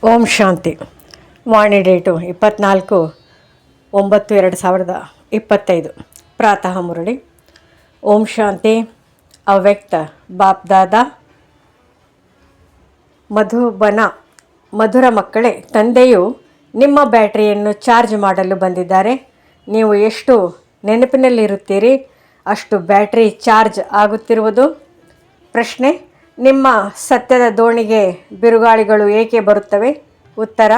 ಓಂ ಶಾಂತಿ. ವಾಣಿ date 24/9/2025. ಪ್ರಾತಃ ಮುರಳಿ. ಓಂ ಶಾಂತಿ. ಅವ್ಯಕ್ತ ಬಾಪ್ದಾದ. ಮಧುರ ಮಕ್ಕಳೇ, ತಂದೆಯು ನಿಮ್ಮ ಬ್ಯಾಟರಿಯನ್ನು ಚಾರ್ಜ್ ಮಾಡಲು ಬಂದಿದ್ದಾರೆ. ನೀವು ಎಷ್ಟು ನೆನಪಿನಲ್ಲಿರುತ್ತೀರಿ ಅಷ್ಟು ಬ್ಯಾಟರಿ ಚಾರ್ಜ್ ಆಗುತ್ತಿರುವುದು. ಪ್ರಶ್ನೆ: ನಿಮ್ಮ ಸತ್ಯದ ದೋಣಿಗೆ ಬಿರುಗಾಳಿಗಳು ಏಕೆ ಬರುತ್ತವೆ? ಉತ್ತರ: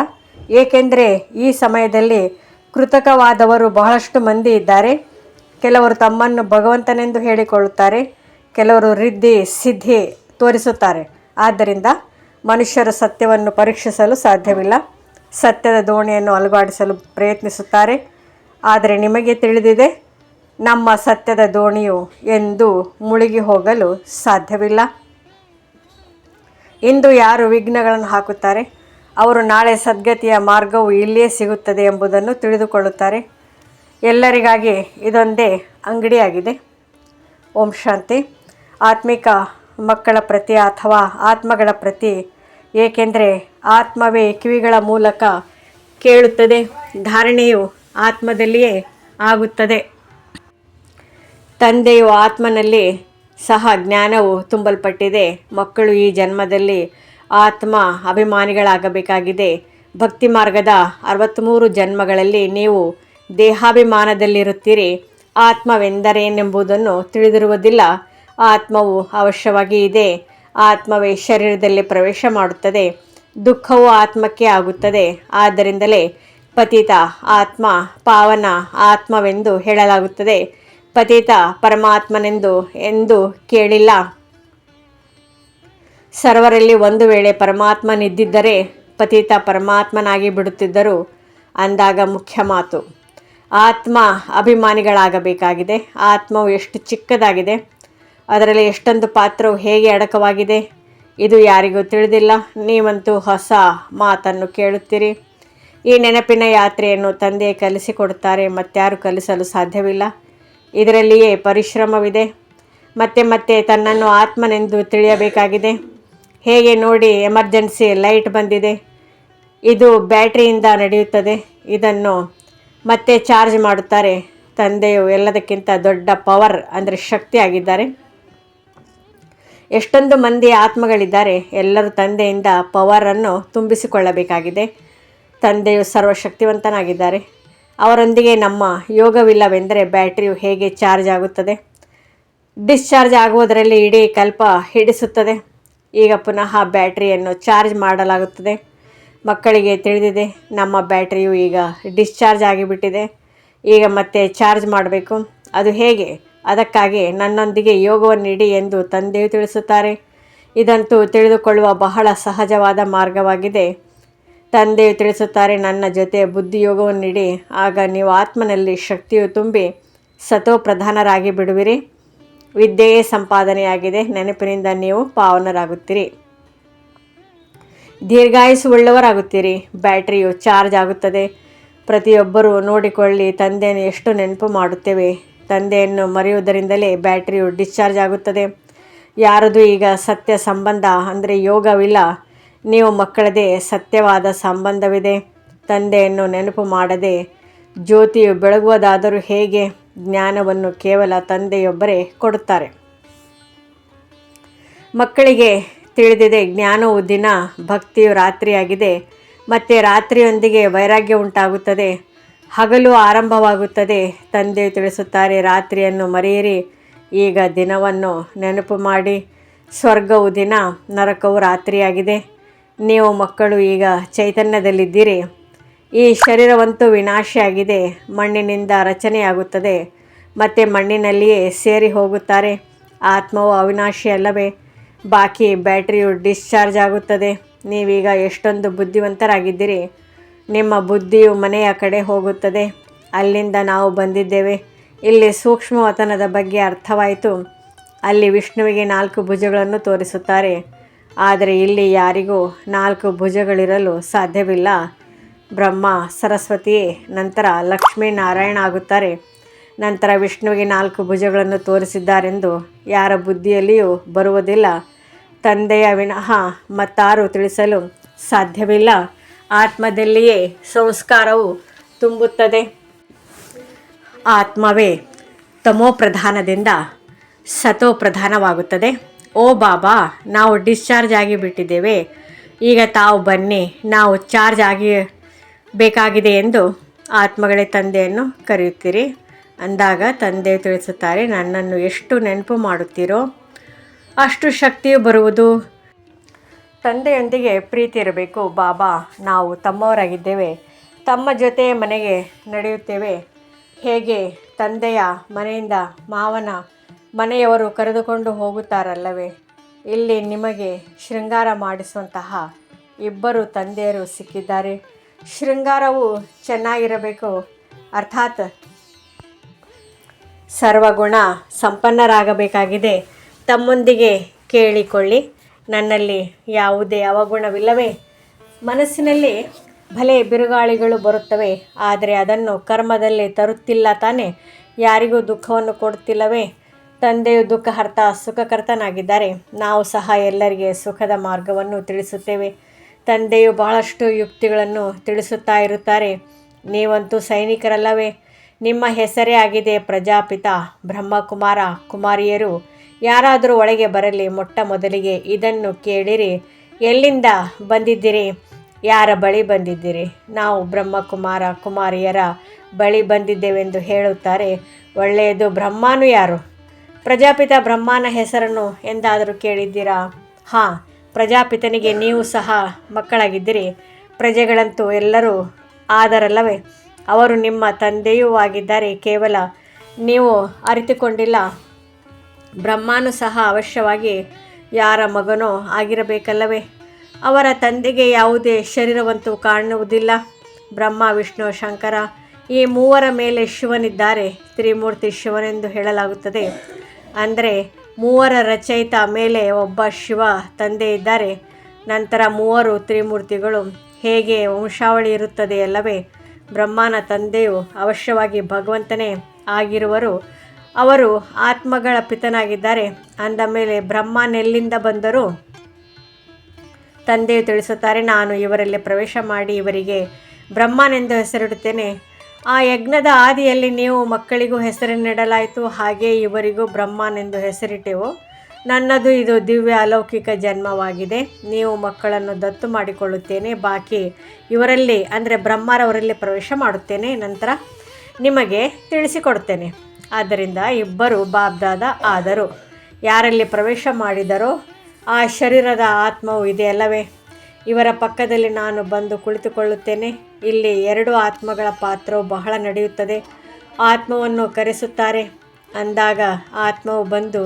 ಏಕೆಂದರೆ ಈ ಸಮಯದಲ್ಲಿ ಕೃತಕವಾದವರು ಬಹಳಷ್ಟು ಮಂದಿ ಇದ್ದಾರೆ. ಕೆಲವರು ತಮ್ಮನ್ನು ಭಗವಂತನೆಂದು ಹೇಳಿಕೊಳ್ಳುತ್ತಾರೆ, ಕೆಲವರು ರಿದ್ಧಿ ಸಿದ್ಧಿ ತೋರಿಸುತ್ತಾರೆ. ಆದ್ದರಿಂದ ಮನುಷ್ಯರು ಸತ್ಯವನ್ನು ಪರೀಕ್ಷಿಸಲು ಸಾಧ್ಯವಿಲ್ಲ. ಸತ್ಯದ ದೋಣಿಯನ್ನು ಅಲುಗಾಡಿಸಲು ಪ್ರಯತ್ನಿಸುತ್ತಾರೆ. ಆದರೆ ನಿಮಗೆ ತಿಳಿದಿದೆ, ನಮ್ಮ ಸತ್ಯದ ದೋಣಿಯು ಎಂದೂ ಮುಳುಗಿ ಹೋಗಲು ಸಾಧ್ಯವಿಲ್ಲ. ಇಂದು ಯಾರು ವಿಘ್ನಗಳನ್ನು ಹಾಕುತ್ತಾರೆ ಅವರು ನಾಳೆ ಸದ್ಗತಿಯ ಮಾರ್ಗವು ಇಲ್ಲಿಯೇ ಸಿಗುತ್ತದೆ ಎಂಬುದನ್ನು ತಿಳಿದುಕೊಳ್ಳುತ್ತಾರೆ. ಎಲ್ಲರಿಗಾಗಿ ಇದೊಂದೇ ಅಂಗಡಿಯಾಗಿದೆ. ಓಂ ಶಾಂತಿ. ಆತ್ಮಿಕ ಮಕ್ಕಳ ಪ್ರತಿ ಅಥವಾ ಆತ್ಮಗಳ ಪ್ರತಿ, ಏಕೆಂದರೆ ಆತ್ಮವೇ ಕಿವಿಗಳ ಮೂಲಕ ಕೇಳುತ್ತದೆ. ಧಾರಣೆಯು ಆತ್ಮದಲ್ಲಿಯೇ ಆಗುತ್ತದೆ. ತಂದೆಯು ಆತ್ಮನಲ್ಲಿ ಸಹ ಜ್ಞಾನವು ತುಂಬಲ್ಪಟ್ಟಿದೆ. ಮಕ್ಕಳು ಈ ಜನ್ಮದಲ್ಲಿ ಆತ್ಮ ಅಭಿಮಾನಿಗಳಾಗಬೇಕಾಗಿದೆ. ಭಕ್ತಿ ಮಾರ್ಗದ 63 ಜನ್ಮಗಳಲ್ಲಿ ನೀವು ದೇಹಾಭಿಮಾನದಲ್ಲಿರುತ್ತೀರಿ. ಆತ್ಮವೆಂದರೇನೆಂಬುದನ್ನು ತಿಳಿದಿರುವುದಿಲ್ಲ. ಆತ್ಮವು ಅವಶ್ಯವಾಗಿ ಇದೆ. ಆತ್ಮವೇ ಶರೀರದಲ್ಲಿ ಪ್ರವೇಶ ಮಾಡುತ್ತದೆ. ದುಃಖವು ಆತ್ಮಕ್ಕೆ ಆಗುತ್ತದೆ. ಆದ್ದರಿಂದಲೇ ಪತಿತ ಆತ್ಮ ಪಾವನ ಆತ್ಮವೆಂದು ಹೇಳಲಾಗುತ್ತದೆ. ಪತಿತ ಪರಮಾತ್ಮನೆಂದು ಎಂದು ಕೇಳಿಲ್ಲ. ಸರ್ವರಲ್ಲಿ ಒಂದು ವೇಳೆ ಪರಮಾತ್ಮನಿದ್ದಿದ್ದರೆ ಪತಿತ ಪರಮಾತ್ಮನಾಗಿ ಬಿಡುತ್ತಿದ್ದರು. ಅಂದಾಗ ಮುಖ್ಯ ಮಾತು, ಆತ್ಮ ಅಭಿಮಾನಿಗಳಾಗಬೇಕಾಗಿದೆ. ಆತ್ಮವು ಎಷ್ಟು ಚಿಕ್ಕದಾಗಿದೆ, ಅದರಲ್ಲಿ ಎಷ್ಟೊಂದು ಪಾತ್ರವು ಹೇಗೆ ಅಡಕವಾಗಿದೆ, ಇದು ಯಾರಿಗೂ ತಿಳಿದಿಲ್ಲ. ನೀವಂತೂ ಹೊಸ ಮಾತನ್ನು ಕೇಳುತ್ತೀರಿ. ಈ ನೆನಪಿನ ಯಾತ್ರೆಯನ್ನು ತಂದೆ ಕಲಿಸಿಕೊಡುತ್ತಾರೆ, ಮತ್ತಾರು ಕಲಿಸಲು ಸಾಧ್ಯವಿಲ್ಲ. ಇದರಲ್ಲಿಯೇ ಪರಿಶ್ರಮವಿದೆ. ಮತ್ತೆ ಮತ್ತೆ ತನ್ನನ್ನು ಆತ್ಮನೆಂದು ತಿಳಿಯಬೇಕಾಗಿದೆ. ಹೇಗೆ ನೋಡಿ, ಎಮರ್ಜೆನ್ಸಿ ಲೈಟ್ ಬಂದಿದೆ, ಇದು ಬ್ಯಾಟ್ರಿಯಿಂದ ನಡೆಯುತ್ತದೆ. ಇದನ್ನು ಮತ್ತೆ ಚಾರ್ಜ್ ಮಾಡುತ್ತಾರೆ. ತಂದೆಯು ಎಲ್ಲದಕ್ಕಿಂತ ದೊಡ್ಡ ಪವರ್ ಅಂದರೆ ಶಕ್ತಿ ಆಗಿದ್ದಾರೆ. ಎಷ್ಟೊಂದು ಮಂದಿ ಆತ್ಮಗಳಿದ್ದಾರೆ. ಎಲ್ಲರೂ ತಂದೆಯಿಂದ ಪವರನ್ನು ತುಂಬಿಸಿಕೊಳ್ಳಬೇಕಾಗಿದೆ. ತಂದೆಯು ಸರ್ವಶಕ್ತಿವಂತನಾಗಿದ್ದಾರೆ. ಅವರೊಂದಿಗೆ ನಮ್ಮ ಯೋಗವಿಲ್ಲವೆಂದರೆ ಬ್ಯಾಟರಿಯು ಹೇಗೆ ಚಾರ್ಜ್ ಆಗುತ್ತದೆ? ಡಿಸ್ಚಾರ್ಜ್ ಆಗುವುದರಲ್ಲಿ ಇಡೀ ಕಲ್ಪ ಹಿಡಿಸುತ್ತದೆ. ಈಗ ಪುನಃ ಬ್ಯಾಟರಿಯನ್ನು ಚಾರ್ಜ್ ಮಾಡಲಾಗುತ್ತದೆ. ಮಕ್ಕಳಿಗೆ ತಿಳಿದಿದೆ, ನಮ್ಮ ಬ್ಯಾಟರಿಯು ಈಗ ಡಿಸ್ಚಾರ್ಜ್ ಆಗಿಬಿಟ್ಟಿದೆ. ಈಗ ಮತ್ತೆ ಚಾರ್ಜ್ ಮಾಡಬೇಕು. ಅದು ಹೇಗೆ? ಅದಕ್ಕಾಗಿ ನನ್ನೊಂದಿಗೆ ಯೋಗವನ್ನು ನೀಡಿ ಎಂದು ತಂದೆಯು ತಿಳಿಸುತ್ತಾರೆ. ಇದಂತೂ ತಿಳಿದುಕೊಳ್ಳುವ ಬಹಳ ಸಹಜವಾದ ಮಾರ್ಗವಾಗಿದೆ. ತಂದೆಯು ತಿಳಿಸುತ್ತಾರೆ, ನನ್ನ ಜೊತೆ ಬುದ್ಧಿಯೋಗವನ್ನು ನೀಡಿ, ಆಗ ನೀವು ಆತ್ಮನಲ್ಲಿ ಶಕ್ತಿಯು ತುಂಬಿ ಸತೋಪ್ರಧಾನರಾಗಿ ಬಿಡುವಿರಿ. ವಿದ್ಯೆಯೇ ಸಂಪಾದನೆಯಾಗಿದೆ. ನೆನಪಿನಿಂದ ನೀವು ಪಾವನರಾಗುತ್ತೀರಿ, ದೀರ್ಘಾಯುಸ್ಸುಳ್ಳವರಾಗುತ್ತೀರಿ. ಬ್ಯಾಟರಿಯು ಚಾರ್ಜ್ ಆಗುತ್ತದೆ. ಪ್ರತಿಯೊಬ್ಬರೂ ನೋಡಿಕೊಳ್ಳಿ, ತಂದೆಯನ್ನು ಎಷ್ಟು ನೆನಪು ಮಾಡುತ್ತೇವೆ. ತಂದೆಯನ್ನು ಮರೆಯುವುದರಿಂದಲೇ ಬ್ಯಾಟರಿಯು ಡಿಸ್ಚಾರ್ಜ್ ಆಗುತ್ತದೆ. ಯಾರದು ಈಗ ಸತ್ಯ ಸಂಬಂಧ ಅಂದರೆ ಯೋಗವಿಲ್ಲ. ನೀವು ಮಕ್ಕಳದೇ ಸತ್ಯವಾದ ಸಂಬಂಧವಿದೆ. ತಂದೆಯನ್ನು ನೆನಪು ಮಾಡದೆ ಜ್ಯೋತಿಯು ಬೆಳಗುವುದಾದರೂ ಹೇಗೆ? ಜ್ಞಾನವನ್ನು ಕೇವಲ ತಂದೆಯೊಬ್ಬರೇ ಕೊಡುತ್ತಾರೆ. ಮಕ್ಕಳಿಗೆ ತಿಳಿದಿದೆ, ಜ್ಞಾನವು ದಿನ, ಭಕ್ತಿಯು ರಾತ್ರಿಯಾಗಿದೆ. ಮತ್ತು ರಾತ್ರಿಯೊಂದಿಗೆ ವೈರಾಗ್ಯ ಉಂಟಾಗುತ್ತದೆ, ಹಗಲು ಆರಂಭವಾಗುತ್ತದೆ. ತಂದೆಯು ತಿಳಿಸುತ್ತಾರೆ, ರಾತ್ರಿಯನ್ನು ಮರೆಯಿರಿ, ಈಗ ದಿನವನ್ನು ನೆನಪು ಮಾಡಿ. ಸ್ವರ್ಗವು ದಿನ, ನರಕವು ರಾತ್ರಿಯಾಗಿದೆ. ನೀವು ಮಕ್ಕಳು ಈಗ ಚೈತನ್ಯದಲ್ಲಿದ್ದೀರಿ. ಈ ಶರೀರವಂತೂ ವಿನಾಶಿಯಾಗಿದೆ. ಮಣ್ಣಿನಿಂದ ರಚನೆಯಾಗುತ್ತದೆ ಮತ್ತು ಮಣ್ಣಿನಲ್ಲಿಯೇ ಸೇರಿ ಹೋಗುತ್ತಾರೆ. ಆತ್ಮವು ಅವಿನಾಶಿ ಅಲ್ಲವೇ? ಬಾಕಿ ಬ್ಯಾಟರಿಯು ಡಿಸ್ಚಾರ್ಜ್ ಆಗುತ್ತದೆ. ನೀವೀಗ ಎಷ್ಟೊಂದು ಬುದ್ಧಿವಂತರಾಗಿದ್ದೀರಿ. ನಿಮ್ಮ ಬುದ್ಧಿಯು ಮನೆಯ ಕಡೆ ಹೋಗುತ್ತದೆ. ಅಲ್ಲಿಂದ ನಾವು ಬಂದಿದ್ದೇವೆ. ಇಲ್ಲಿ ಸೂಕ್ಷ್ಮವತನದ ಬಗ್ಗೆ ಅರ್ಥವಾಯಿತು. ಅಲ್ಲಿ ವಿಷ್ಣುವಿಗೆ 4 ಭುಜಗಳನ್ನು ತೋರಿಸುತ್ತಾರೆ. ಆದರೆ ಇಲ್ಲಿ ಯಾರಿಗೂ 4 ಭುಜಗಳಿರಲು ಸಾಧ್ಯವಿಲ್ಲ. ಬ್ರಹ್ಮ ಸರಸ್ವತಿಯೇ ನಂತರ ಲಕ್ಷ್ಮೀ ನಾರಾಯಣ ಆಗುತ್ತಾರೆ. ನಂತರ ವಿಷ್ಣುವಿಗೆ 4 ಭುಜಗಳನ್ನು ತೋರಿಸಿದ್ದಾರೆಂದು ಯಾರ ಬುದ್ಧಿಯಲ್ಲಿಯೂ ಬರುವುದಿಲ್ಲ. ತಂದೆಯ ವಿನಃ ಮತ್ತಾರು ತಿಳಿಸಲು ಸಾಧ್ಯವಿಲ್ಲ. ಆತ್ಮದಲ್ಲಿಯೇ ಸಂಸ್ಕಾರವು ತುಂಬುತ್ತದೆ. ಆತ್ಮವೇ ತಮೋಪ್ರಧಾನದಿಂದ ಸತೋಪ್ರಧಾನವಾಗುತ್ತದೆ. ಓ ಬಾಬಾ, ನಾವು ಡಿಸ್ಚಾರ್ಜ್ ಆಗಿಬಿಟ್ಟಿದ್ದೇವೆ, ಈಗ ತಾವು ಬನ್ನಿ, ನಾವು ಚಾರ್ಜ್ ಆಗಿ ಬೇಕಾಗಿದೆ ಎಂದು ಆತ್ಮಗಳೇ ತಂದೆಯನ್ನು ಕರೆಯುತ್ತೀರಿ. ಅಂದಾಗ ತಂದೆ ತಿಳಿಸುತ್ತಾರೆ, ನನ್ನನ್ನು ಎಷ್ಟು ನೆನಪು ಮಾಡುತ್ತೀರೋ ಅಷ್ಟು ಶಕ್ತಿಯು ಬರುವುದು. ತಂದೆಯೊಂದಿಗೆ ಪ್ರೀತಿ ಇರಬೇಕು. ಬಾಬಾ, ನಾವು ತಮ್ಮವರಾಗಿದ್ದೇವೆ, ತಮ್ಮ ಜೊತೆ ಮನೆಗೆ ನಡೆಯುತ್ತೇವೆ. ಹೇಗೆ ತಂದೆಯ ಮನೆಯಿಂದ ಮಾವನ ಮನೆಯವರು ಕರೆದುಕೊಂಡು ಹೋಗುತ್ತಾರಲ್ಲವೇ, ಇಲ್ಲಿ ನಿಮಗೆ ಶೃಂಗಾರ ಮಾಡಿಸುವಂತಹ ಇಬ್ಬರು ತಂದೆಯರು ಸಿಕ್ಕಿದ್ದಾರೆ. ಶೃಂಗಾರವು ಚೆನ್ನಾಗಿರಬೇಕು, ಅರ್ಥಾತ್ ಸರ್ವಗುಣ ಸಂಪನ್ನರಾಗಬೇಕಾಗಿದೆ. ತಮ್ಮೊಂದಿಗೆ ಕೇಳಿಕೊಳ್ಳಿ, ನನ್ನಲ್ಲಿ ಯಾವುದೇ ಅವಗುಣವಿಲ್ಲವೇ? ಮನಸ್ಸಿನಲ್ಲಿ ಭಲೆ ಬಿರುಗಾಳಿಗಳು ಬರುತ್ತವೆ, ಆದರೆ ಅದನ್ನು ಕರ್ಮದಲ್ಲಿ ತರುತ್ತಿಲ್ಲ ತಾನೇ? ಯಾರಿಗೂ ದುಃಖವನ್ನು ಕೊಡುತ್ತಿಲ್ಲವೇ? ತಂದೆಯು ದುಃಖಹರ್ತ ಸುಖಕರ್ತನಾಗಿದ್ದಾರೆ. ನಾವು ಸಹ ಎಲ್ಲರಿಗೆ ಸುಖದ ಮಾರ್ಗವನ್ನು ತಿಳಿಸುತ್ತೇವೆ. ತಂದೆಯು ಬಹಳಷ್ಟು ಯುಕ್ತಿಗಳನ್ನು ತಿಳಿಸುತ್ತಾ ಇರುತ್ತಾರೆ. ನೀವಂತೂ ಸೈನಿಕರಲ್ಲವೇ? ನಿಮ್ಮ ಹೆಸರೇ ಆಗಿದೆ ಪ್ರಜಾಪಿತ ಬ್ರಹ್ಮಕುಮಾರ ಕುಮಾರಿಯರು. ಯಾರಾದರೂ ಒಳಗೆ ಬರಲಿ, ಮೊಟ್ಟ ಮೊದಲಿಗೆ ಇದನ್ನು ಕೇಳಿರಿ. ಎಲ್ಲಿಂದ ಬಂದಿದ್ದೀರಿ? ಯಾರ ಬಳಿ ಬಂದಿದ್ದೀರಿ? ನಾವು ಬ್ರಹ್ಮಕುಮಾರ ಕುಮಾರಿಯರ ಬಳಿ ಬಂದಿದ್ದೇವೆಂದು ಹೇಳುತ್ತಾರೆ. ಒಳ್ಳೆಯದು. ಬ್ರಹ್ಮನು ಯಾರು? ಪ್ರಜಾಪಿತ ಬ್ರಹ್ಮನ ಹೆಸರನ್ನು ಎಂದಾದರೂ ಕೇಳಿದ್ದೀರಾ? ಹಾಂ, ಪ್ರಜಾಪಿತನಿಗೆ ನೀವು ಸಹ ಮಕ್ಕಳಾಗಿದ್ದೀರಿ. ಪ್ರಜೆಗಳಂತೂ ಎಲ್ಲರೂ ಆದರಲ್ಲವೇ? ಅವರು ನಿಮ್ಮ ತಂದೆಯೂ ಆಗಿದ್ದಾರೆ. ಕೇವಲ ನೀವು ಅರಿತುಕೊಂಡಿಲ್ಲ. ಬ್ರಹ್ಮನು ಸಹ ಅವಶ್ಯವಾಗಿ ಯಾರ ಮಗನೋ ಆಗಿರಬೇಕಲ್ಲವೇ? ಅವರ ತಂದೆಗೆ ಯಾವುದೇ ಶರೀರವಂತೂ ಕಾಣುವುದಿಲ್ಲ. ಬ್ರಹ್ಮ, ವಿಷ್ಣು, ಶಂಕರ ಈ ಮೂವರ ಮೇಲೆ ಶಿವನಿದ್ದಾರೆ. ತ್ರಿಮೂರ್ತಿ ಶಿವನೆಂದು ಹೇಳಲಾಗುತ್ತದೆ. ಅಂದರೆ ಮೂವರ ರಚಯಿತ ಮೇಲೆ ಒಬ್ಬ ಶಿವ ತಂದೆ ಇದ್ದಾರೆ. ನಂತರ ಮೂವರು ತ್ರಿಮೂರ್ತಿಗಳು. ಹೇಗೆ ವಂಶಾವಳಿ ಇರುತ್ತದೆ ಅಲ್ಲವೇ? ಬ್ರಹ್ಮನ ತಂದೆಯು ಅವಶ್ಯವಾಗಿ ಭಗವಂತನೇ ಆಗಿರುವರು. ಅವರು ಆತ್ಮಗಳ ಪಿತನಾಗಿದ್ದಾರೆ. ಅಂದ ಮೇಲೆ ಬ್ರಹ್ಮನೆಲ್ಲಿಂದ ಬಂದರು? ತಂದೆಯು ತಿಳಿಸುತ್ತಾರೆ, ನಾನು ಇವರಲ್ಲಿ ಪ್ರವೇಶ ಮಾಡಿ ಇವರಿಗೆ ಬ್ರಹ್ಮನೆಂದು ಹೆಸರಿಡುತ್ತೇನೆ. ಆ ಯಜ್ಞದ ಆದಿಯಲ್ಲಿ ನೀವು ಮಕ್ಕಳಿಗೂ ಹೆಸರನ್ನಿಡಲಾಯಿತು, ಹಾಗೆ ಇವರಿಗೂ ಬ್ರಹ್ಮನೆಂದು ಹೆಸರಿಟ್ಟೆವು. ನನ್ನದು ಇದು ದಿವ್ಯ ಅಲೌಕಿಕ ಜನ್ಮವಾಗಿದೆ. ನೀವು ಮಕ್ಕಳನ್ನು ದತ್ತು ಮಾಡಿಕೊಳ್ಳುತ್ತೇನೆ. ಬಾಕಿ ಇವರಲ್ಲಿ ಅಂದರೆ ಬ್ರಹ್ಮರವರಲ್ಲಿ ಪ್ರವೇಶ ಮಾಡುತ್ತೇನೆ. ನಂತರ ನಿಮಗೆ ತಿಳಿಸಿಕೊಡುತ್ತೇನೆ. ಆದ್ದರಿಂದ ಇಬ್ಬರು ಬಾಬ್ದಾದ ಆದರು. ಯಾರಲ್ಲಿ ಪ್ರವೇಶ ಮಾಡಿದರೋ ಆ ಶರೀರದ ಆತ್ಮವು ಇದೆಯಲ್ಲವೇ? ಇವರ ಪಕ್ಕದಲ್ಲಿ ನಾನು ಬಂದು ಕುಳಿತುಕೊಳ್ಳುತ್ತೇನೆ. ಇಲ್ಲಿ ಎರಡು ಆತ್ಮಗಳ ಪಾತ್ರವು ಬಹಳ ನಡೆಯುತ್ತದೆ. ಆತ್ಮವನ್ನು ಕರೆಸುತ್ತಾರೆ. ಅಂದಾಗ ಆತ್ಮವು ಬಂದು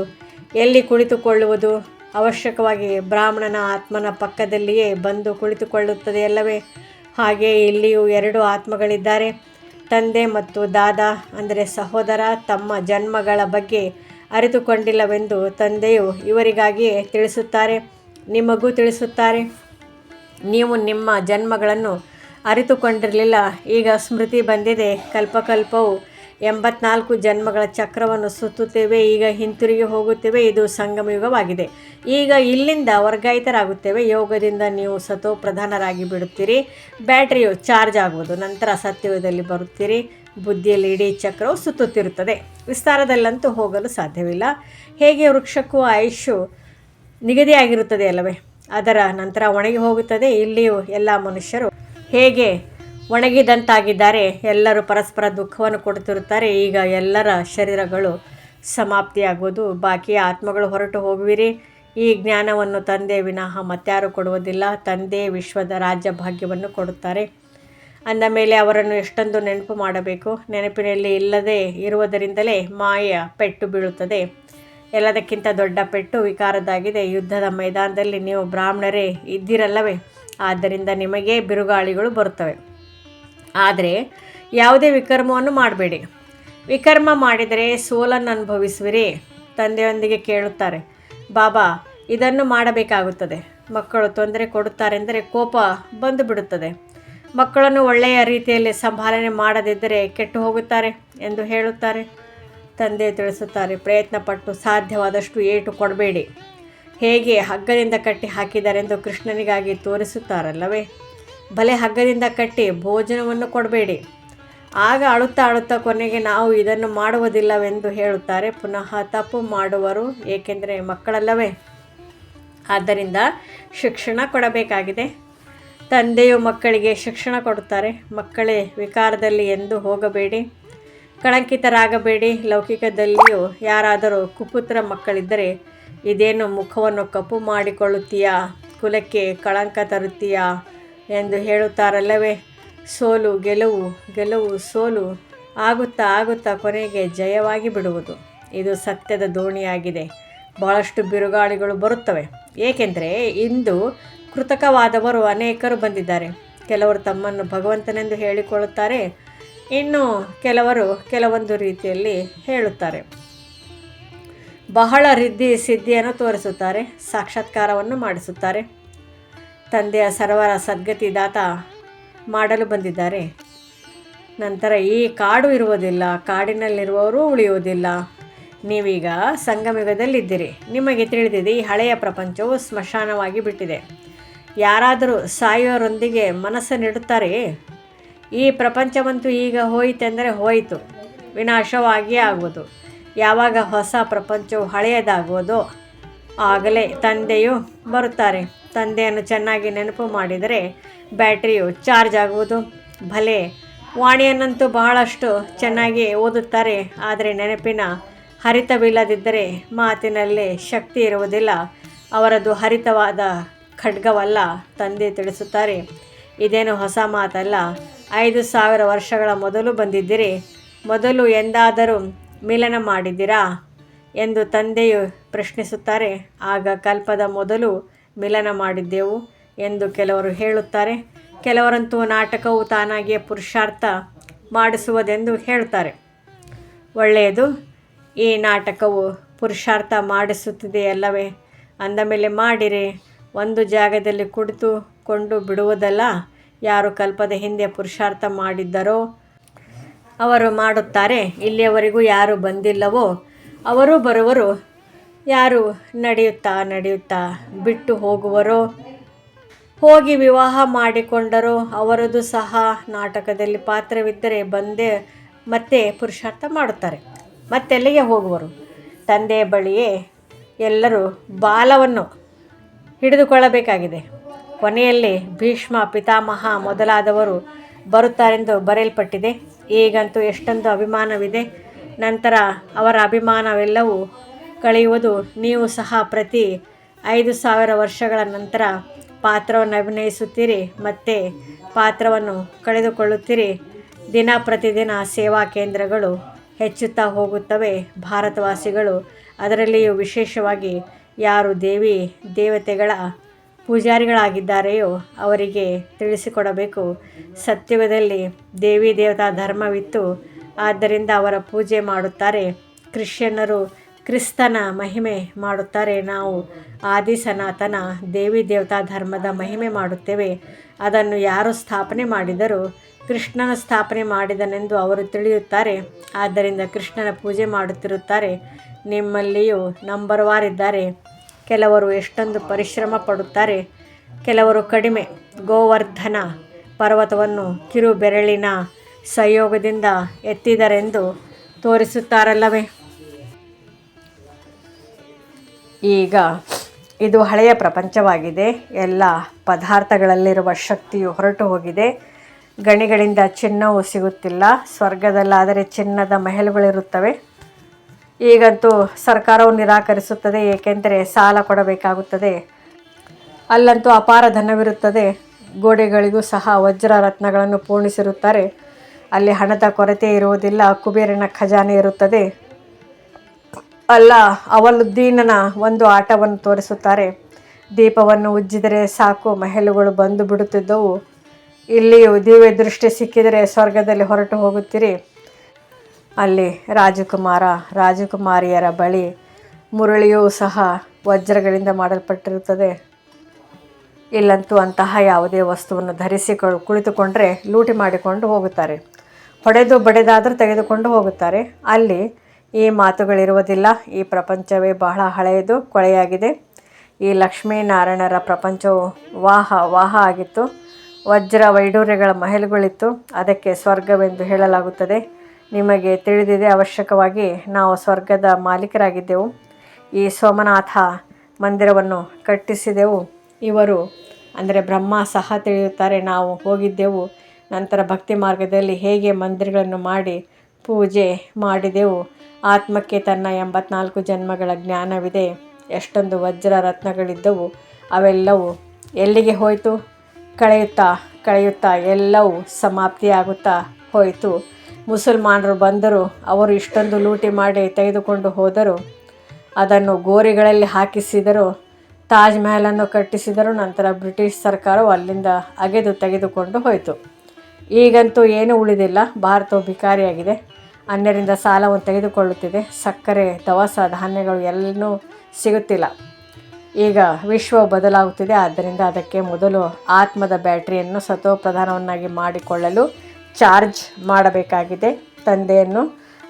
ಎಲ್ಲಿ ಕುಳಿತುಕೊಳ್ಳುವುದು? ಅವಶ್ಯಕವಾಗಿ ಬ್ರಾಹ್ಮಣನ ಆತ್ಮನ ಪಕ್ಕದಲ್ಲಿಯೇ ಬಂದು ಕುಳಿತುಕೊಳ್ಳುತ್ತದೆಯಲ್ಲವೇ? ಹಾಗೆ ಇಲ್ಲಿಯೂ ಎರಡು ಆತ್ಮಗಳಿದ್ದಾರೆ. ತಂದೆ ಮತ್ತು ದಾದಾ ಅಂದರೆ ಸಹೋದರ ತಮ್ಮ ಜನ್ಮಗಳ ಬಗ್ಗೆ ಅರಿತುಕೊಂಡಿಲ್ಲವೆಂದು ತಂದೆಯು ಇವರಿಗಾಗಿಯೇ ತಿಳಿಸುತ್ತಾರೆ, ನಿಮಗೂ ತಿಳಿಸುತ್ತಾರೆ. ನೀವು ನಿಮ್ಮ ಜನ್ಮಗಳನ್ನು ಅರಿತುಕೊಂಡಿರಲಿಲ್ಲ. ಈಗ ಸ್ಮೃತಿ ಬಂದಿದೆ. ಕಲ್ಪಕಲ್ಪವು 84 ಜನ್ಮಗಳ ಚಕ್ರವನ್ನು ಸುತ್ತುತ್ತೇವೆ. ಈಗ ಹಿಂತಿರುಗಿ ಹೋಗುತ್ತೇವೆ. ಇದು ಸಂಗಮಯುಗವಾಗಿದೆ. ಈಗ ಇಲ್ಲಿಂದ ವರ್ಗಾಯಿತರಾಗುತ್ತೇವೆ. ಯೋಗದಿಂದ ನೀವು ಸತೋಪ್ರಧಾನರಾಗಿ ಬಿಡುತ್ತೀರಿ. ಬ್ಯಾಟರಿಯು ಚಾರ್ಜ್ ಆಗುವುದು. ನಂತರ ಸತ್ಯಯುಗದಲ್ಲಿ ಬರುತ್ತೀರಿ. ಬುದ್ಧಿಯಲ್ಲಿ ಇಡೀ ಚಕ್ರವು ಸುತ್ತುತ್ತಿರುತ್ತದೆ. ವಿಸ್ತಾರದಲ್ಲಂತೂ ಹೋಗಲು ಸಾಧ್ಯವಿಲ್ಲ. ಹೇಗೆ ವೃಕ್ಷಕ್ಕೂ ಆಯುಷ್ಯು ನಿಗದಿಯಾಗಿರುತ್ತದೆ ಅಲ್ಲವೇ? ಅದರ ನಂತರ ಒಣಗಿ ಹೋಗುತ್ತದೆ. ಇಲ್ಲಿಯೂ ಎಲ್ಲ ಮನುಷ್ಯರು ಹೇಗೆ ಒಣಗಿದಂತಾಗಿದ್ದಾರೆ. ಎಲ್ಲರೂ ಪರಸ್ಪರ ದುಃಖವನ್ನು ಕೊಡುತ್ತಿರುತ್ತಾರೆ. ಈಗ ಎಲ್ಲರ ಶರೀರಗಳು ಸಮಾಪ್ತಿಯಾಗುವುದು. ಬಾಕಿಯ ಆತ್ಮಗಳು ಹೊರಟು ಹೋಗುವಿರಿ. ಈ ಜ್ಞಾನವನ್ನು ತಂದೆ ವಿನಃ ಮತ್ಯಾರು ಕೊಡುವುದಿಲ್ಲ. ತಂದೆ ವಿಶ್ವದ ರಾಜ್ಯ ಭಾಗ್ಯವನ್ನು ಕೊಡುತ್ತಾರೆ. ಅಂದ ಮೇಲೆ ಅವರನ್ನು ಎಷ್ಟೊಂದು ನೆನಪು ಮಾಡಬೇಕು. ನೆನಪಿನಲ್ಲಿ ಇಲ್ಲದೆ ಇರುವುದರಿಂದಲೇ ಮಾಯೆಯ ಪೆಟ್ಟು ಬೀಳುತ್ತದೆ. ಎಲ್ಲದಕ್ಕಿಂತ ದೊಡ್ಡ ಪೆಟ್ಟು ವಿಕಾರದಾಗಿದೆ. ಯುದ್ಧದ ಮೈದಾನದಲ್ಲಿ ನೀವು ಬ್ರಾಹ್ಮಣರೇ ಇದ್ದಿರಲ್ಲವೇ? ಆದ್ದರಿಂದ ನಿಮಗೇ ಬಿರುಗಾಳಿಗಳು ಬರುತ್ತವೆ. ಆದರೆ ಯಾವುದೇ ವಿಕರ್ಮವನ್ನು ಮಾಡಬೇಡಿ. ವಿಕರ್ಮ ಮಾಡಿದರೆ ಸೋಲನ್ನು ಅನುಭವಿಸುವಿರಿ. ತಂದೆಯೊಂದಿಗೆ ಕೇಳುತ್ತಾರೆ, ಬಾಬಾ ಇದನ್ನು ಮಾಡಬೇಕಾಗುತ್ತದೆ. ಮಕ್ಕಳು ತೊಂದರೆ ಕೊಡುತ್ತಾರೆಂದರೆ ಕೋಪ ಬಂದು ಬಿಡುತ್ತದೆ. ಮಕ್ಕಳನ್ನು ಒಳ್ಳೆಯ ರೀತಿಯಲ್ಲಿ ಸಂಭಾಲನೆ ಮಾಡದಿದ್ದರೆ ಕೆಟ್ಟು ಹೋಗುತ್ತಾರೆ ಎಂದು ಹೇಳುತ್ತಾರೆ. ತಂದೆ ತಿಳಿಸುತ್ತಾರೆ, ಪ್ರಯತ್ನಪಟ್ಟು ಸಾಧ್ಯವಾದಷ್ಟು ಏಟು ಕೊಡಬೇಡಿ. ಹೇಗೆ ಹಗ್ಗದಿಂದ ಕಟ್ಟಿ ಹಾಕಿದ್ದಾರೆಂದು ಕೃಷ್ಣನಿಗಾಗಿ ತೋರಿಸುತ್ತಾರಲ್ಲವೇ. ಭಲೆ ಹಗ್ಗದಿಂದ ಕಟ್ಟಿ ಭೋಜನವನ್ನು ಕೊಡಬೇಡಿ. ಆಗ ಅಳುತ್ತಾ ಅಳುತ್ತಾ ಕೊನೆಗೆ ನಾವು ಇದನ್ನು ಮಾಡುವುದಿಲ್ಲವೆಂದು ಹೇಳುತ್ತಾರೆ. ಪುನಃ ತಪ್ಪು ಮಾಡುವರು, ಏಕೆಂದರೆ ಮಕ್ಕಳಲ್ಲವೇ. ಆದ್ದರಿಂದ ಶಿಕ್ಷಣ ಕೊಡಬೇಕಾಗಿದೆ. ತಂದೆಯು ಮಕ್ಕಳಿಗೆ ಶಿಕ್ಷಣ ಕೊಡುತ್ತಾರೆ. ಮಕ್ಕಳೇ, ವಿಕಾರದಲ್ಲಿ ಎಂದೂ ಹೋಗಬೇಡಿ, ಕಳಂಕಿತರಾಗಬೇಡಿ. ಲೌಕಿಕದಲ್ಲಿಯೂ ಯಾರಾದರೂ ಕುಪುತ್ರ ಮಕ್ಕಳಿದ್ದರೆ, ಇದೇನು ಮುಖವನ್ನು ಕಪ್ಪು ಮಾಡಿಕೊಳ್ಳುತ್ತೀಯಾ, ಕುಲಕ್ಕೆ ಕಳಂಕ ತರುತ್ತೀಯಾ ಎಂದು ಹೇಳುತ್ತಾರಲ್ಲವೇ. ಸೋಲು ಗೆಲುವು, ಗೆಲುವು ಸೋಲು ಆಗುತ್ತಾ ಆಗುತ್ತಾ ಕೊನೆಗೆ ಜಯವಾಗಿ ಬಿಡುವುದು. ಇದು ಸತ್ಯದ ದೋಣಿಯಾಗಿದೆ. ಬಹಳಷ್ಟು ಬಿರುಗಾಳಿಗಳು ಬರುತ್ತವೆ, ಏಕೆಂದರೆ ಇಂದು ಕೃತಕವಾದವರು ಅನೇಕರು ಬಂದಿದ್ದಾರೆ. ಕೆಲವರು ತಮ್ಮನ್ನು ಭಗವಂತನೆಂದು ಹೇಳಿಕೊಳ್ಳುತ್ತಾರೆ, ಇನ್ನು ಕೆಲವರು ಕೆಲವೊಂದು ರೀತಿಯಲ್ಲಿ ಹೇಳುತ್ತಾರೆ. ಬಹಳ ರಿದ್ದಿ ಸಿದ್ಧಿಯನ್ನು ತೋರಿಸುತ್ತಾರೆ, ಸಾಕ್ಷಾತ್ಕಾರವನ್ನು ಮಾಡಿಸುತ್ತಾರೆ. ತಂದೆಯ ಸರ್ವರ ಸದ್ಗತಿದಾತ ಮಾಡಲು ಬಂದಿದ್ದಾರೆ. ನಂತರ ಈ ಕಾಡು ಇರುವುದಿಲ್ಲ, ಕಾಡಿನಲ್ಲಿರುವವರು ಉಳಿಯುವುದಿಲ್ಲ. ನೀವೀಗ ಸಂಗಮಯುಗದಲ್ಲಿದ್ದೀರಿ. ನಿಮಗೆ ತಿಳಿದಿದೆ, ಈ ಹಳೆಯ ಪ್ರಪಂಚವು ಸ್ಮಶಾನವಾಗಿ ಬಿಟ್ಟಿದೆ. ಯಾರಾದರೂ ಸಾಯುವವರೊಂದಿಗೆ ಮನಸ್ಸನ್ನಿಡುತ್ತಾರೆಯೇ? ಈ ಪ್ರಪಂಚವಂತೂ ಈಗ ಹೋಯಿತೆಂದರೆ ಹೋಯಿತು, ವಿನಾಶವಾಗಿಯೇ ಆಗುವುದು. ಯಾವಾಗ ಹೊಸ ಪ್ರಪಂಚವು ಹಳೆಯದಾಗುವುದೋ ಆಗಲೇ ತಂದೆಯು ಬರುತ್ತಾರೆ. ತಂದೆಯನ್ನು ಚೆನ್ನಾಗಿ ನೆನಪು ಮಾಡಿದರೆ ಬ್ಯಾಟ್ರಿಯು ಚಾರ್ಜ್ ಆಗುವುದು. ಭಲೆ ವಾಣಿಯನ್ನಂತೂ ಬಹಳಷ್ಟು ಚೆನ್ನಾಗಿ ಓದುತ್ತಾರೆ, ಆದರೆ ನೆನಪಿನ ಹರಿತವಿಲ್ಲದಿದ್ದರೆ ಮಾತಿನಲ್ಲಿ ಶಕ್ತಿ ಇರುವುದಿಲ್ಲ. ಅವರದು ಹರಿತವಾದ ಖಡ್ಗವಲ್ಲ. ತಂದೆ ತಿಳಿಸುತ್ತಾರೆ, ಇದೇನು ಹೊಸ ಮಾತಲ್ಲ. 5000 ವರ್ಷಗಳ ಮೊದಲು ಬಂದಿದ್ದೀರಿ. ಮೊದಲು ಎಂದಾದರೂ ಮಿಲನ ಮಾಡಿದ್ದೀರಾ ಎಂದು ತಂದೆಯು ಪ್ರಶ್ನಿಸುತ್ತಾರೆ. ಆಗ ಕಲ್ಪದ ಮೊದಲು ಮಿಲನ ಮಾಡಿದ್ದೆವು ಎಂದು ಕೆಲವರು ಹೇಳುತ್ತಾರೆ. ಕೆಲವರಂತೂ ನಾಟಕವು ತಾನಾಗಿಯೇ ಪುರುಷಾರ್ಥ ಮಾಡಿಸುವುದೆಂದು ಹೇಳುತ್ತಾರೆ. ಒಳ್ಳೆಯದು, ಈ ನಾಟಕವು ಪುರುಷಾರ್ಥ ಮಾಡಿಸುತ್ತಿದೆಯಲ್ಲವೇ? ಅಂದ ಮೇಲೆ ಮಾಡಿರಿ. ಒಂದು ಜಾಗದಲ್ಲಿ ಕುಳಿತುಕೊಂಡು ಬಿಡುವುದಲ್ಲ. ಯಾರು ಕಲ್ಪದ ಹಿಂದೆ ಪುರುಷಾರ್ಥ ಮಾಡಿದ್ದರೋ ಅವರು ಮಾಡುತ್ತಾರೆ. ಇಲ್ಲಿಯವರೆಗೂ ಯಾರು ಬಂದಿಲ್ಲವೋ ಅವರು ಬರುವರು. ಯಾರು ನಡೆಯುತ್ತಾ ಬಿಟ್ಟು ಹೋಗುವರೋ, ಹೋಗಿ ವಿವಾಹ ಮಾಡಿಕೊಂಡರೋ ಅವರದು ಸಹ ನಾಟಕದಲ್ಲಿ ಪಾತ್ರವಿದ್ದರೆ ಬಂದೇ ಮತ್ತೆ ಪುರುಷಾರ್ಥ ಮಾಡುತ್ತಾರೆ. ಮತ್ತೆಲ್ಲಿಗೆ ಹೋಗುವರು? ತಂದೆಯ ಬಳಿಯೇ ಎಲ್ಲರೂ ಬಾಲವನ್ನು ಹಿಡಿದುಕೊಳ್ಳಬೇಕಾಗಿದೆ. ಕೊನೆಯಲ್ಲಿ ಭೀಷ್ಮ, ಪಿತಾಮಹ ಮೊದಲಾದವರು ಬರುತ್ತಾರೆಂದು ಬರೆಯಲ್ಪಟ್ಟಿದೆ. ಈಗಂತೂ ಎಷ್ಟೊಂದು ಅಭಿಮಾನವಿದೆ. ನಂತರ ಅವರ ಅಭಿಮಾನವೆಲ್ಲವೂ ಕಳೆಯುವುದು. ನೀವು ಸಹ ಪ್ರತಿ 5000 ವರ್ಷಗಳ ನಂತರ ಪಾತ್ರವನ್ನು ಅಭಿನಯಿಸುತ್ತೀರಿ, ಮತ್ತೆ ಪಾತ್ರವನ್ನು ಕಳೆದುಕೊಳ್ಳುತ್ತೀರಿ. ದಿನ ಪ್ರತಿದಿನ ಸೇವಾ ಕೇಂದ್ರಗಳು ಹೆಚ್ಚುತ್ತಾ ಹೋಗುತ್ತವೆ. ಭಾರತವಾಸಿಗಳು, ಅದರಲ್ಲಿಯೂ ವಿಶೇಷವಾಗಿ ಯಾರು ದೇವಿ ದೇವತೆಗಳ ಪೂಜಾರಿಗಳಾಗಿದ್ದಾರೆಯೋ ಅವರಿಗೆ ತಿಳಿಸಿಕೊಡಬೇಕು. ಸತ್ಯುಗದಲ್ಲಿ ದೇವಿ ದೇವತಾ ಧರ್ಮವಿತ್ತು, ಆದ್ದರಿಂದ ಅವರ ಪೂಜೆ ಮಾಡುತ್ತಾರೆ. ಕ್ರಿಶ್ಚಿಯನ್ನರು ಕ್ರಿಸ್ತನ ಮಹಿಮೆ ಮಾಡುತ್ತಾರೆ. ನಾವು ಆದಿ ಸನಾತನ ದೇವಿ ದೇವತಾ ಧರ್ಮದ ಮಹಿಮೆ ಮಾಡುತ್ತೇವೆ. ಅದನ್ನು ಯಾರು ಸ್ಥಾಪನೆ ಮಾಡಿದರೂ ಕೃಷ್ಣನ ಸ್ಥಾಪನೆ ಮಾಡಿದನೆಂದು ಅವರು ತಿಳಿಯುತ್ತಾರೆ. ಆದ್ದರಿಂದ ಕೃಷ್ಣನ ಪೂಜೆ ಮಾಡುತ್ತಿರುತ್ತಾರೆ. ನಿಮ್ಮಲ್ಲಿಯೂ ನಂಬರ್ವಾರಿದ್ದಾರೆ. ಕೆಲವರು ಎಷ್ಟೊಂದು ಪರಿಶ್ರಮ ಪಡುತ್ತಾರೆ, ಕೆಲವರು ಕಡಿಮೆ. ಗೋವರ್ಧನ ಪರ್ವತವನ್ನು ಕಿರು ಬೆರಳಿನ ಸಂಯೋಗದಿಂದ ಎತ್ತಿದರೆಂದು ತೋರಿಸುತ್ತಾರಲ್ಲವೇ. ಈಗ ಇದು ಹಳೆಯ ಪ್ರಪಂಚವಾಗಿದೆ. ಎಲ್ಲ ಪದಾರ್ಥಗಳಲ್ಲಿರುವ ಶಕ್ತಿಯು ಹೊರಟು ಹೋಗಿದೆ. ಗಣಿಗಳಿಂದ ಚಿನ್ನವು ಸಿಗುತ್ತಿಲ್ಲ. ಸ್ವರ್ಗದಲ್ಲಾದರೆ ಚಿನ್ನದ ಮಹಲುಗಳಿರುತ್ತವೆ. ಈಗಂತೂ ಸರ್ಕಾರವು ನಿರಾಕರಿಸುತ್ತದೆ, ಏಕೆಂದರೆ ಸಾಲ ಕೊಡಬೇಕಾಗುತ್ತದೆ. ಅಲ್ಲಂತೂ ಅಪಾರ ಧನವಿರುತ್ತದೆ. ಗೋಡೆಗಳಿಗೂ ಸಹ ವಜ್ರ ರತ್ನಗಳನ್ನು ಪೂರ್ಣಿಸಿರುತ್ತಾರೆ. ಅಲ್ಲಿ ಹಣದ ಕೊರತೆ ಇರುವುದಿಲ್ಲ. ಕುಬೇರನ ಖಜಾನೆ ಇರುತ್ತದೆ. ಅಲ್ಲ, ಅವಲುದ್ದೀನನ ಒಂದು ಆಟವನ್ನು ತೋರಿಸುತ್ತಾರೆ. ದೀಪವನ್ನು ಉಜ್ಜಿದರೆ ಸಾಕು, ಮಹಲುಗಳು ಬಂದು ಬಿಡುತ್ತಿದ್ದವು. ಇಲ್ಲಿಯೂ ದಿವ್ಯ ದೃಷ್ಟಿ ಸಿಕ್ಕಿದರೆ ಸ್ವರ್ಗದಲ್ಲಿ ಹೊರಟು ಹೋಗುತ್ತೀರಿ. ಅಲ್ಲಿ ರಾಜಕುಮಾರಿಯರ ಬಳಿ ಮುರಳಿಯೂ ಸಹ ವಜ್ರಗಳಿಂದ ಮಾಡಲ್ಪಟ್ಟಿರುತ್ತದೆ. ಇಲ್ಲಂತೂ ಅಂತಹ ಯಾವುದೇ ವಸ್ತುವನ್ನು ಧರಿಸಿ ಕುಳಿತುಕೊಂಡರೆ ಲೂಟಿ ಮಾಡಿಕೊಂಡು ಹೋಗುತ್ತಾರೆ. ಹೊಡೆದು ಬಡೆದಾದರೂ ತೆಗೆದುಕೊಂಡು ಹೋಗುತ್ತಾರೆ. ಅಲ್ಲಿ ಈ ಮಾತುಗಳಿರುವುದಿಲ್ಲ. ಈ ಪ್ರಪಂಚವೇ ಬಹಳ ಹಳೆಯದು, ಕೊಳೆಯಾಗಿದೆ. ಈ ಲಕ್ಷ್ಮೀನಾರಾಯಣರ ಪ್ರಪಂಚವು ವಾಹ ಆಗಿತ್ತು. ವಜ್ರ ವೈಡೂರ್ಯಗಳ ಮಹಲುಗಳಿತ್ತು. ಅದಕ್ಕೆ ಸ್ವರ್ಗವೆಂದು ಹೇಳಲಾಗುತ್ತದೆ. ನಿಮಗೆ ತಿಳಿದಿದೆ, ಅವಶ್ಯಕವಾಗಿ ನಾವು ಸ್ವರ್ಗದ ಮಾಲೀಕರಾಗಿದ್ದೆವು. ಈ ಸೋಮನಾಥ ಮಂದಿರವನ್ನು ಕಟ್ಟಿಸಿದೆವು. ಇವರು ಅಂದರೆ ಬ್ರಹ್ಮ ಸಹ ತಿಳಿಯುತ್ತಾರೆ, ನಾವು ಹೋಗಿದ್ದೆವು. ನಂತರ ಭಕ್ತಿ ಮಾರ್ಗದಲ್ಲಿ ಹೇಗೆ ಮಂದಿರಗಳನ್ನು ಮಾಡಿ ಪೂಜೆ ಮಾಡಿದೆವು. ಆತ್ಮಕ್ಕೆ ತನ್ನ 84 ಜನ್ಮಗಳ ಜ್ಞಾನವಿದೆ. ಎಷ್ಟೊಂದು ವಜ್ರ ರತ್ನಗಳಿದ್ದವು, ಅವೆಲ್ಲವೂ ಎಲ್ಲಿಗೆ ಹೋಯಿತು? ಕಳೆಯುತ್ತಾ ಎಲ್ಲವೂ ಸಮಾಪ್ತಿಯಾಗುತ್ತಾ ಹೋಯಿತು. ಮುಸಲ್ಮಾನರು ಬಂದರು, ಅವರು ಇಷ್ಟೊಂದು ಲೂಟಿ ಮಾಡಿ ತೆಗೆದುಕೊಂಡು ಹೋದರು. ಅದನ್ನು ಗೋರಿಗಳಲ್ಲಿ ಹಾಕಿಸಿದರು. ತಾಜ್ ಮಹಲನ್ನು ಕಟ್ಟಿಸಿದರು. ನಂತರ ಬ್ರಿಟಿಷ್ ಸರ್ಕಾರವು ಅಲ್ಲಿಂದ ಅಗೆದು ತೆಗೆದುಕೊಂಡು ಹೋಯಿತು. ಈಗಂತೂ ಏನೂ ಉಳಿದಿಲ್ಲ. ಭಾರತವು ಭಿಕಾರಿಯಾಗಿದೆ. ಅನ್ಯರಿಂದ ಸಾಲವನ್ನು ತೆಗೆದುಕೊಳ್ಳುತ್ತಿದೆ. ಸಕ್ಕರೆ, ದವಸ ಧಾನ್ಯಗಳು ಎಲ್ಲನೂ ಸಿಗುತ್ತಿಲ್ಲ. ಈಗ ವಿಶ್ವವು ಬದಲಾಗುತ್ತಿದೆ. ಆದ್ದರಿಂದ ಅದಕ್ಕೆ ಮೊದಲು ಆತ್ಮದ ಬ್ಯಾಟರಿಯನ್ನು ಸತೋಪ್ರಧಾನವನ್ನಾಗಿ ಮಾಡಿಕೊಳ್ಳಲು ಚಾರ್ಜ್ ಮಾಡಬೇಕಾಗಿದೆ. ತಂದೆಯನ್ನು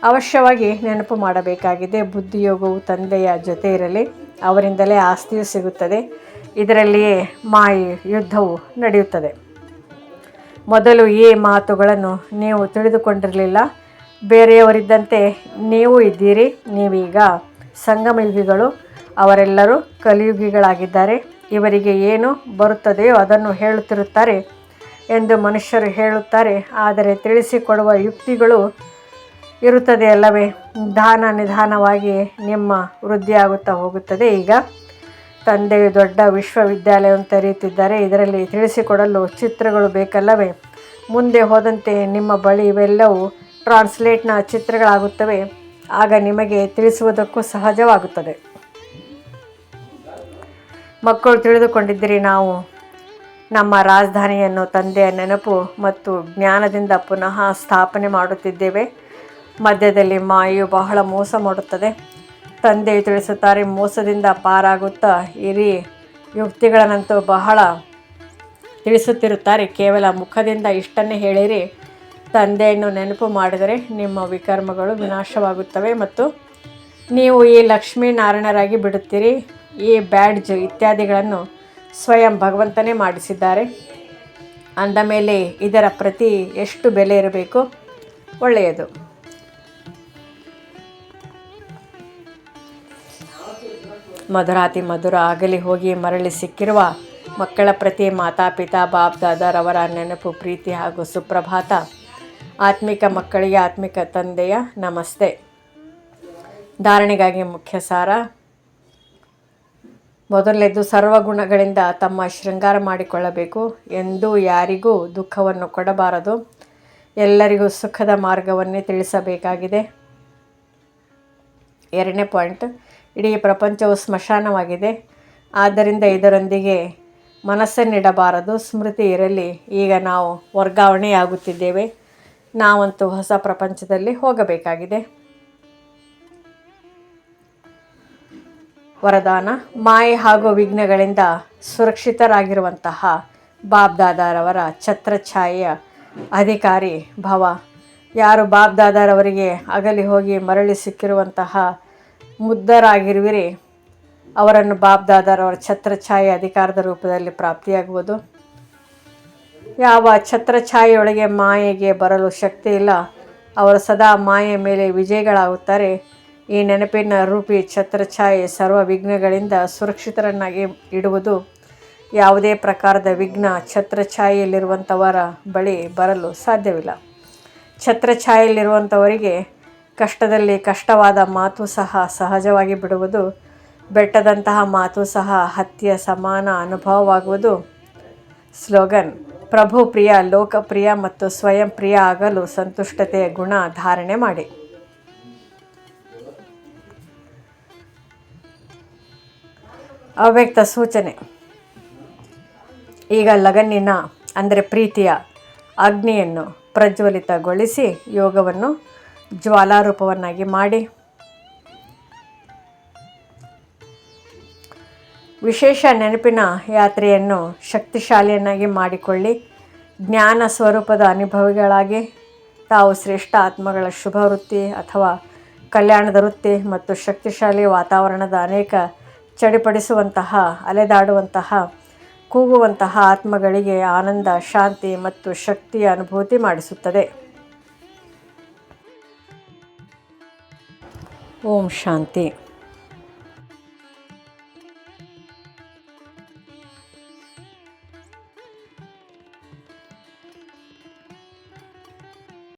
ಅವಶ್ಯವಾಗಿ ನೆನಪು ಮಾಡಬೇಕಾಗಿದೆ. ಬುದ್ಧಿಯೋಗವು ತಂದೆಯ ಜೊತೆ ಇರಲಿ, ಅವರಿಂದಲೇ ಆಸ್ತಿಯು ಸಿಗುತ್ತದೆ. ಇದರಲ್ಲಿಯೇ ಮಾಯೆ ಯುದ್ಧವು ನಡೆಯುತ್ತದೆ. ಮೊದಲು ಈ ಮಾತುಗಳನ್ನು ನೀವು ತಿಳಿದುಕೊಂಡಿರಲಿಲ್ಲ. ಬೇರೆಯವರಿದ್ದಂತೆ ನೀವು ಇದ್ದೀರಿ. ನೀವೀಗ ಸಂಗಮಯುಗಿಗಳು. ಅವರೆಲ್ಲರೂ ಕಲಿಯುಗಿಗಳಾಗಿದ್ದಾರೆ. ಇವರಿಗೆ ಏನು ಬರುತ್ತದೆಯೋ ಅದನ್ನು ಹೇಳುತ್ತಿರುತ್ತಾರೆ ಎಂದು ಮನುಷ್ಯರು ಹೇಳುತ್ತಾರೆ. ಆದರೆ ತಿಳಿಸಿಕೊಡುವ ಯುಕ್ತಿಗಳು ಇರುತ್ತದೆ ಅಲ್ಲವೇ? ನಿಧಾನವಾಗಿ ನಿಮ್ಮ ವೃದ್ಧಿಯಾಗುತ್ತಾ ಹೋಗುತ್ತದೆ. ಈಗ ತಂದೆಯು ದೊಡ್ಡ ವಿಶ್ವವಿದ್ಯಾಲಯವನ್ನು ತೆರೆಯುತ್ತಿದ್ದಾರೆ. ಇದರಲ್ಲಿ ತಿಳಿಸಿಕೊಡಲು ಚಿತ್ರಗಳು ಬೇಕಲ್ಲವೇ? ಮುಂದೆ ಹೋದಂತೆ ನಿಮ್ಮ ಬಳಿ ಇವೆಲ್ಲವೂ ಟ್ರಾನ್ಸ್ಲೇಟ್ನ ಚಿತ್ರಗಳಾಗುತ್ತವೆ. ಆಗ ನಿಮಗೆ ತಿಳಿಸುವುದಕ್ಕೂ ಸಹಜವಾಗುತ್ತದೆ. ಮಕ್ಕಳು ತಿಳಿದುಕೊಂಡಿದ್ದೀರಿ, ನಾವು ನಮ್ಮ ರಾಜಧಾನಿಯನ್ನು ತಂದೆಯ ನೆನಪು ಮತ್ತು ಜ್ಞಾನದಿಂದ ಪುನಃ ಸ್ಥಾಪನೆ ಮಾಡುತ್ತಿದ್ದೇವೆ. ಮಧ್ಯದಲ್ಲಿ ಮಾಯೆಯು ಬಹಳ ಮೋಸ ಮಾಡುತ್ತದೆ. ತಂದೆಯು ತಿಳಿಸುತ್ತಾರೆ, ಮೋಸದಿಂದ ಪಾರಾಗುತ್ತಾ ಇರಿ. ಯುಕ್ತಿಗಳನ್ನಂತೂ ಬಹಳ ತಿಳಿಸುತ್ತಿರುತ್ತಾರೆ. ಕೇವಲ ಮುಖದಿಂದ ಇಷ್ಟನ್ನೇ ಹೇಳಿರಿ. ತಂದೆಯನ್ನು ನೆನಪು ಮಾಡಿದರೆ ನಿಮ್ಮ ವಿಕರ್ಮಗಳು ವಿನಾಶವಾಗುತ್ತವೆ ಮತ್ತು ನೀವು ಈ ಲಕ್ಷ್ಮೀನಾರಾಯಣರಾಗಿ ಬಿಡುತ್ತೀರಿ. ಈ ಬ್ಯಾಡ್ಜ್ ಇತ್ಯಾದಿಗಳನ್ನು ಸ್ವಯಂ ಭಗವಂತನೇ ಮಾಡಿಸಿದ್ದಾರೆ. ಅಂದ ಮೇಲೆ ಇದರ ಪ್ರತಿ ಎಷ್ಟು ಬೆಲೆ ಇರಬೇಕು? ಒಳ್ಳೆಯದು. ಮಧುರಾತಿ ಮಧುರ ಆಗಲಿ ಹೋಗಿ ಮರಳಿ ಸಿಕ್ಕಿರುವ ಮಕ್ಕಳ ಪ್ರತಿ ಮಾತಾಪಿತಾ ಬಾಪ್ ದಾದಾರವರ ನೆನಪು, ಪ್ರೀತಿ ಹಾಗೂ ಸುಪ್ರಭಾತ. ಆತ್ಮಿಕ ಮಕ್ಕಳಿಗೆ ಆತ್ಮಿಕ ತಂದೆಯ ನಮಸ್ತೆ. ಧಾರಣೆಗಾಗಿ ಮುಖ್ಯ ಸಾರ. ಮೊದಲನೇದು, ಸರ್ವಗುಣಗಳಿಂದ ತಮ್ಮ ಶೃಂಗಾರ ಮಾಡಿಕೊಳ್ಳಬೇಕು. ಎಂದೂ ಯಾರಿಗೂ ದುಃಖವನ್ನು ಕೊಡಬಾರದು. ಎಲ್ಲರಿಗೂ ಸುಖದ ಮಾರ್ಗವನ್ನೇ ತಿಳಿಸಬೇಕಾಗಿದೆ. ಎರಡನೇ ಪಾಯಿಂಟ್, ಇಡೀ ಪ್ರಪಂಚವು ಸ್ಮಶಾನವಾಗಿದೆ. ಆದ್ದರಿಂದ ಇದರೊಂದಿಗೆ ಮನಸ್ಸನ್ನಿಡಬಾರದು. ಸ್ಮೃತಿ ಇರಲಿ, ಈಗ ನಾವು ವರ್ಗಾವಣೆಯಾಗುತ್ತಿದ್ದೇವೆ. ನಾವಂತೂ ಹೊಸ ಪ್ರಪಂಚದಲ್ಲಿ ಹೋಗಬೇಕಾಗಿದೆ. ವರದಾನ. ಮಾಯೆ ಹಾಗೂ ವಿಘ್ನಗಳಿಂದ ಸುರಕ್ಷಿತರಾಗಿರುವಂತಹ ಬಾಪ್ ದಾದಾರವರ ಛತ್ರಛಾಯೆಯ ಅಧಿಕಾರಿ ಭವ. ಯಾರು ಬಾಪ್ ದಾದಾರವರಿಗೆ ಅಗಲಿ ಹೋಗಿ ಮರಳಿ ಸಿಕ್ಕಿರುವಂತಹ ಮುಗ್ಧರಾಗಿರುವಿರಿ, ಅವರನ್ನು ಬಾಪ್ ದಾದಾರವರ ಛತ್ರಛಾಯೆ ಅಧಿಕಾರದ ರೂಪದಲ್ಲಿ ಪ್ರಾಪ್ತಿಯಾಗುವುದು. ಯಾವ ಛತ್ರಛಾಯೆಯೊಳಗೆ ಮಾಯೆಗೆ ಬರಲು ಶಕ್ತಿ ಇಲ್ಲ, ಅವರು ಸದಾ ಮಾಯೆಯ ಮೇಲೆ ವಿಜಯಿಗಳಾಗುತ್ತಾರೆ. ಈ ನೆನಪಿನ ರೂಪಿ ಛತ್ರಛಾಯೆ ಸರ್ವ ವಿಘ್ನಗಳಿಂದ ಸುರಕ್ಷಿತರನ್ನಾಗಿ ಇಡುವುದು. ಯಾವುದೇ ಪ್ರಕಾರದ ವಿಘ್ನ ಛತ್ರಛಾಯೆಯಲ್ಲಿರುವಂಥವರ ಬಳಿ ಬರಲು ಸಾಧ್ಯವಿಲ್ಲ. ಛತ್ರಛಾಯೆಯಲ್ಲಿರುವಂಥವರಿಗೆ ಕಷ್ಟದಲ್ಲಿ ಕಷ್ಟವಾದ ಮಾತು ಸಹ ಸಹಜವಾಗಿ ಬಿಡುವುದು. ಬೆಟ್ಟದಂತಹ ಮಾತು ಸಹ ಹತ್ತಿಯ ಸಮಾನ ಅನುಭವವಾಗುವುದು. ಸ್ಲೋಗನ್. ಪ್ರಭು ಪ್ರಿಯ, ಲೋಕಪ್ರಿಯ ಮತ್ತು ಸ್ವಯಂ ಪ್ರಿಯ ಆಗಲು ಸಂತುಷ್ಟತೆಯ ಗುಣ ಧಾರಣೆ ಮಾಡಿ. ಅವ್ಯಕ್ತ ಸೂಚನೆ. ಈಗ ಲಗನ್ನಿನ ಅಂದರೆ ಪ್ರೀತಿಯ ಅಗ್ನಿಯನ್ನು ಪ್ರಜ್ವಲಿತಗೊಳಿಸಿ ಯೋಗವನ್ನು ಜ್ವಾಲಾರೂಪವನ್ನಾಗಿ ಮಾಡಿ. ವಿಶೇಷ ನೆನಪಿನ ಯಾತ್ರೆಯನ್ನು ಶಕ್ತಿಶಾಲಿಯನ್ನಾಗಿ ಮಾಡಿಕೊಳ್ಳಿ. ಜ್ಞಾನ ಸ್ವರೂಪದ ಅನುಭವಿಗಳಾಗಿ ತಾವು ಶ್ರೇಷ್ಠ ಆತ್ಮಗಳ ಶುಭ ವೃತ್ತಿ ಅಥವಾ ಕಲ್ಯಾಣದ ವೃತ್ತಿ ಮತ್ತು ಶಕ್ತಿಶಾಲಿ ವಾತಾವರಣದ ಅನೇಕ ಚಡಿಪಡಿಸುವಂತಹ, ಅಲೆದಾಡುವಂತಹ, ಕೂಗುವಂತಹ ಆತ್ಮಗಳಿಗೆ ಆನಂದ, ಶಾಂತಿ ಮತ್ತು ಶಕ್ತಿಯ ಅನುಭೂತಿ ಮಾಡಿಸುತ್ತದೆ. ಓಂ ಶಾಂತಿ.